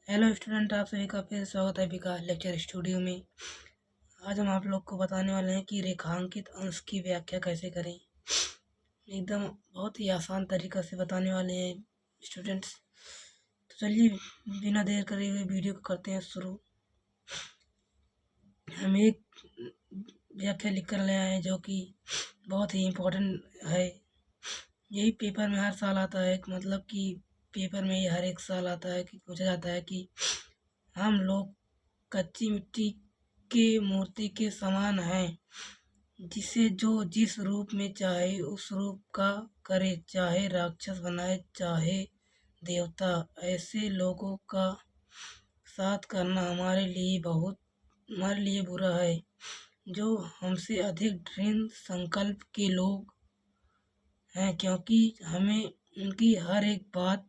Hello student, आप सभी का फिर स्वागत है विकास लेक्चर स्टूडियो में। आज हम आप लोग को बताने वाले हैं कि रेखांकित अंश की व्याख्या कैसे करें। एकदम बहुत ही आसान तरीका से बताने वाले हैं स्टूडेंट्स। तो चलिए बिना देर करे हुए वीडियो को करते हैं शुरू। हम एक व्याख्या लिख कर ले आए हैं जो कि बहुत ही इम्पोर्टेंट है। यही पेपर में हर साल आता है, मतलब कि पेपर में ये हर एक साल आता है कि पूछा जाता है कि हम लोग कच्ची मिट्टी के मूर्ति के समान हैं, जिसे जो जिस रूप में चाहे उस रूप का करे, चाहे राक्षस बनाए चाहे देवता। ऐसे लोगों का साथ करना हमारे लिए बुरा है। जो हमसे अधिक दृढ़ संकल्प के लोग हैं, क्योंकि हमें उनकी हर एक बात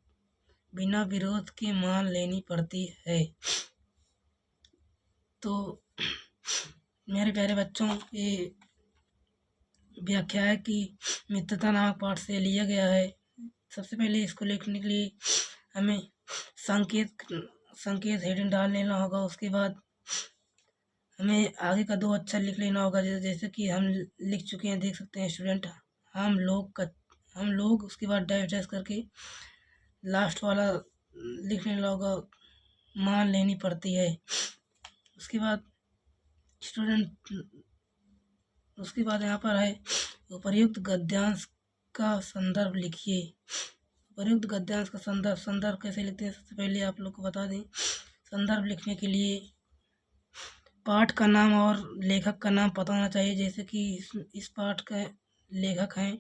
बिना विरोध के मान लेनी पड़ती है। तो मेरे प्यारे बच्चों, ये व्याख्या है कि मित्रता नामक पाठ से लिया गया है। सबसे पहले इसको लिखने के लिए हमें संकेत हेडिंग डाल लेना होगा। उसके बाद हमें आगे का 2 अक्षर लिख लेना होगा, जैसे कि हम लिख चुके हैं, देख सकते हैं स्टूडेंट। हम लोग उसके बाद डैश डैश करके लास्ट वाला लिख लेना होगा, मान लेनी पड़ती है। उसके बाद स्टूडेंट यहाँ पर है उपर्युक्त गद्यांश का संदर्भ लिखिए। उपर्युक्त गद्यांश का संदर्भ कैसे लिखते हैं, सबसे पहले आप लोग को बता दें। संदर्भ लिखने के लिए पाठ का नाम और लेखक का नाम पता होना चाहिए। जैसे कि इस पाठ का लेखक हैं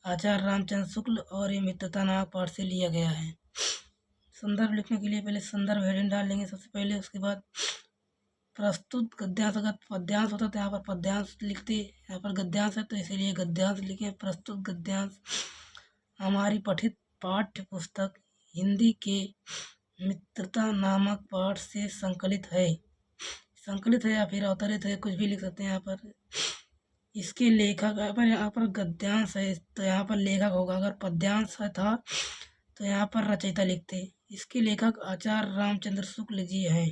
आचार्य रामचंद्र शुक्ल और ये मित्रता नामक पाठ से लिया गया है। संदर्भ लिखने के लिए पहले संदर्भ हेडिंग डाल लेंगे सबसे पहले। उसके बाद प्रस्तुत गद्यांश, अगर पद्यांश होता तो यहाँ पर पद्यांश लिखते, यहाँ पर गद्यांश है तो इसीलिए गद्यांश लिखे। प्रस्तुत गद्यांश हमारी पठित पाठ्य पुस्तक हिंदी के मित्रता नामक पाठ से संकलित है या फिर अवतरित है, कुछ भी लिख सकते हैं यहाँ पर। इसके लेखक, यहाँ पर गद्यांश है तो यहाँ पर लेखक होगा। अगर पद्यांश था तो यहाँ पर रचयिता लिखते। इसके लेखक आचार्य रामचंद्र शुक्ल जी हैं।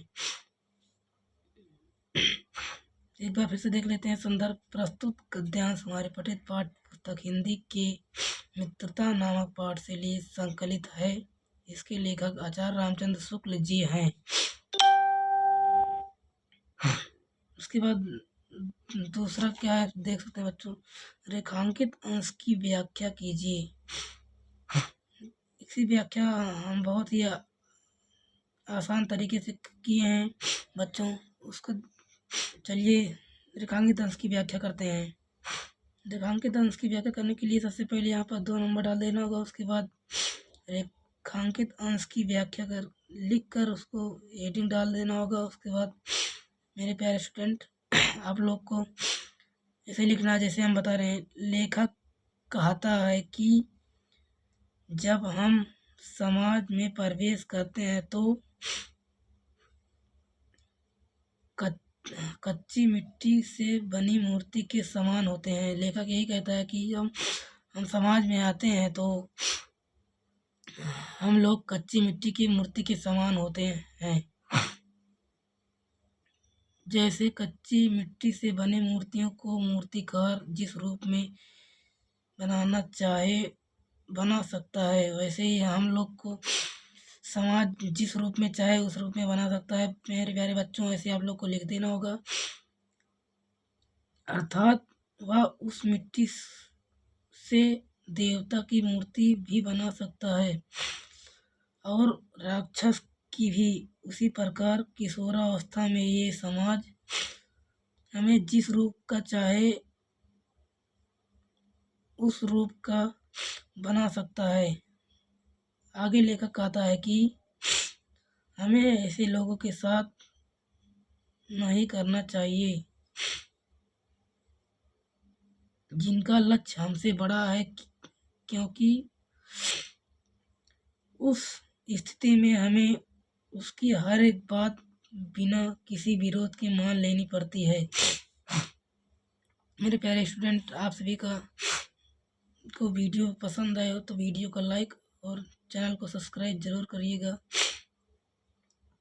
एक बार फिर से देख लेते हैं संदर्भ। प्रस्तुत गद्यांश हमारे पठित पाठ्य पुस्तक हिंदी के मित्रता नामक पाठ से लिए संकलित है। इसके लेखक आचार्य रामचंद्र शुक्ल जी हैं। उसके बाद दूसरा क्या है, देख सकते हैं बच्चों। रेखांकित अंश की व्याख्या कीजिए। इसी व्याख्या हम बहुत ही आसान तरीके से किए हैं बच्चों। उसको चलिए रेखांकित अंश की व्याख्या करते हैं। रेखांकित अंश की व्याख्या करने के लिए सबसे पहले यहाँ पर 2 नंबर डाल देना होगा। उसके बाद रेखांकित अंश की व्याख्या लिख कर उसको हेडिंग डाल देना होगा। उसके बाद मेरे प्यारे स्टूडेंट, आप लोग को ऐसे लिखना है जैसे हम बता रहे हैं। लेखक कहता है कि जब हम समाज में प्रवेश करते हैं तो कच्ची मिट्टी से बनी मूर्ति के समान होते हैं। लेखक यही कहता है कि जब हम समाज में आते हैं तो हम लोग कच्ची मिट्टी की मूर्ति के समान होते हैं। जैसे कच्ची मिट्टी से बने मूर्तियों को मूर्तिकार जिस रूप में बनाना चाहे बना सकता है, वैसे ही हम लोग को समाज जिस रूप में चाहे उस रूप में बना सकता है। मेरे प्यारे बच्चों, ऐसे आप लोग को लिख देना होगा। अर्थात वह उस मिट्टी से देवता की मूर्ति भी बना सकता है और राक्षस की भी। उसी प्रकार किशोरावस्था में ये समाज हमें जिस रूप का चाहे उस रूप का बना सकता है। आगे लेखक कहता है कि हमें ऐसे लोगों के साथ नहीं करना चाहिए जिनका लक्ष्य हमसे बड़ा है, क्योंकि उस स्थिति में हमें उसकी हर एक बात बिना किसी विरोध के मान लेनी पड़ती है। मेरे प्यारे स्टूडेंट, आप सभी को वीडियो पसंद आए हो तो वीडियो को लाइक और चैनल को सब्सक्राइब जरूर करिएगा।